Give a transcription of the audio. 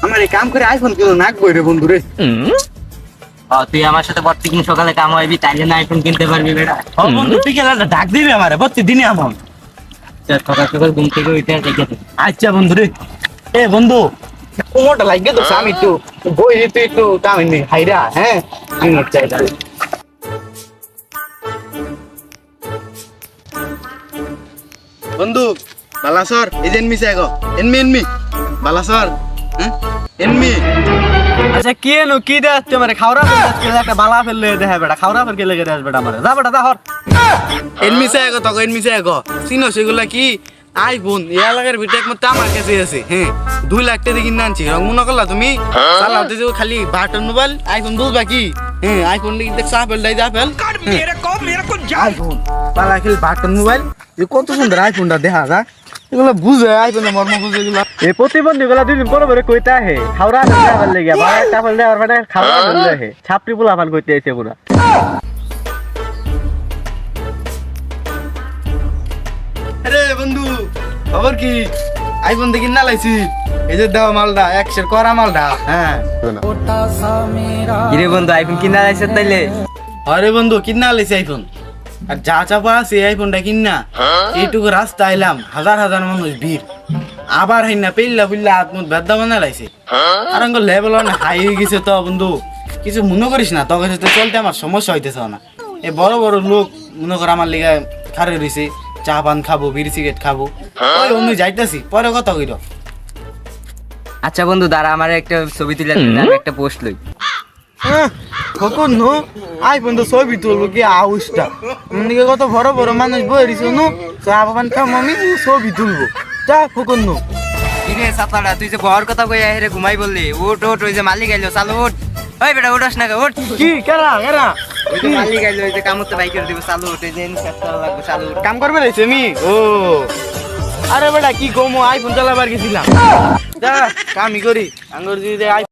আমার এই কাম করে আইফোন কিনো নাকবো রে বন্ধু রে। তুই আমার সাথে প্রত্যেকদিন সকালে কাম হইবি, তাইলে না আইফোন কিনতে পারবি বেটা। বন্ধু বিকেলে ডাক দিবি আমারে প্রতিদিনই আমন। সকাল সকাল ঘুম থেকে উঠে দেখে আচ্ছা বন্ধু রে। এ বন্ধু কোমরটা লাগে তো আমি একটু বই তুই একটু কামিন নি হাইরা। হ্যাঁ আমি চাই বন্ধু বালা স্যার এই যে এনমি চাই গো এনমি বালা স্যার হ্যাঁ এনমি। আচ্ছা কি এনো কি দে তোমার খাওরা ফেলে একটা বালা ফেললে দেখাই বেটা খাওরা ফেল লেগে দেস বেটা আমারে যা বেটা যা হর এনমি চাই গো তখন এনমি চাই গো চিনো সেগুলা কি আইফোন এলাকার ভিতরে একমাত্র আমার কাছে আছে। হ্যাঁ 2 লাখ টাকা কিনে আনছি রং মনে করলা তুমি চালাতে যে খালি বাটন মোবাইল আইফোন বুঝবা কি। হ্যাঁ আইফোন দেখ আপেল দাই আপেল আইফোন পালা খেল বাটন মোবাইল কত সুন্দর আইফোনটা দেখা যা এগুলো বুঝে আইফোনের মর্ম বুঝে এগুলো। এই প্রতিবন্ধী গুলা দুই দিন পরে পরে কইতা হে খাওরা ফেল লেগে বা একটা ফেল দে আর বেটা খাওরা ফেল হে ছাপড়ি পোলা ফাল কইতে আইছে পুরা। আরে বন্ধু খবর কি আইফোন দেখি না লাইছি এই যে দেওয়া মালটা 100 করা মালটা। হ্যাঁ কিরে বন্ধু আইফোন কিনা লাইছে তাইলে? আরে বন্ধু কিনা লাইছি আইফোন আর যা চাপা আছে আইফোনটা কিনা এইটুকু রাস্তা আইলাম হাজার হাজার মানুষ ভিড় আবার হাই না পেল্লা পেল্লা আত্মত বেদা বানা লাইছে আর আঙ্গ লেভেল অনেক হাই হয়ে গেছে তো বন্ধু কিছু মনে করিস না তোর কাছে চলতে আমার সমস্যা হইতেছে না। এই বড় বড় লোক মনে কর আমার লিগা খারে রয়েছে চা পান খাবো বিড়ি সিগারেট খাবো ওই অন্য যাইতেছি পরে কথা কইর। আচ্ছা বন্ধু দাঁড়া আমার একটা ছবি তুলে দিন, আমি একটা পোস্ট লই। কখন নো আইফোন তো ছবি তুলবো কি আউসটা এদিকে কত বড় বড় মানুষ বই রয়েছে নো চা পান খাম আমি ছবি তুলবো যা কখন নো। কিরে সাতলাটা তুই যে বহর কথা কই আইরে ঘুমাই বললি ওট ওট ওই যে মালিক আইলো চালু ওঠ। ওই বেটা ওঠাস না ওঠ। কি কেরা কেরা ওই যে মালিক আইলো ওই যে কামতে বাইক করে দিব চালু ওঠ এই যে ইনস্ট্রাকশন লাগবে চালু ওঠ। কাম করবে রয়েছে আমি ও আরে বেটা কি কমো আইফোন চালাবার গেছিলাম যা কামই করি আঙ্গুর দিয়ে